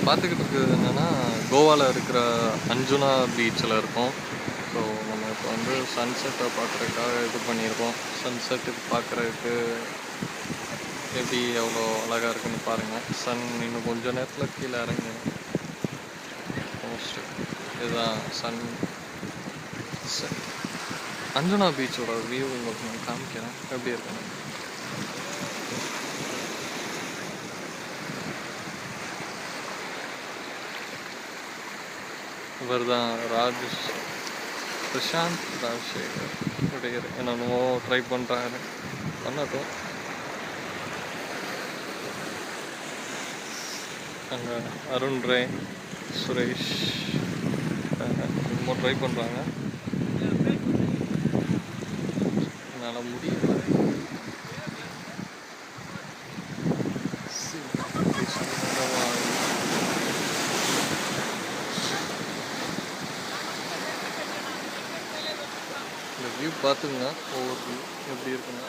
பார்த்துக்கிட்டு இருக்கிறது என்னென்னா கோவாவில் இருக்கிற அஞ்சுனா பீச்சில் இருக்கோம். ஸோ நம்ம இப்போ வந்து சன்செட்டை பார்க்குறதுக்காக இது பண்ணியிருக்கோம். சன்செட்டுக்கு பார்க்குறதுக்கு எப்படி எவ்வளோ அழகாக இருக்குன்னு பாருங்கள். சன் இன்னும் கொஞ்சம் நேரத்தில் கீழே இறங்கிடும். மோஸ்ட் இதுதான் சன் செட். அஞ்சுனா பீச்சோட வியூ உங்களுக்கு நான் காமிக்கிறேன் எப்படி இருக்குன்னு. இவர் தான் பிரசாந்த் ராஜசேகர் உடையர். என்னென்னமோ ட்ரை பண்ணுறாரு, பண்ணட்டும். அங்கே அருண் ரே, சுரேஷ் என்னமோ ட்ரை பண்ணுறாங்க. என்னால் முடியல. இந்த வியூ பார்த்துங்க, ஒவ்வொரு வியூ எப்படி இருக்குங்க.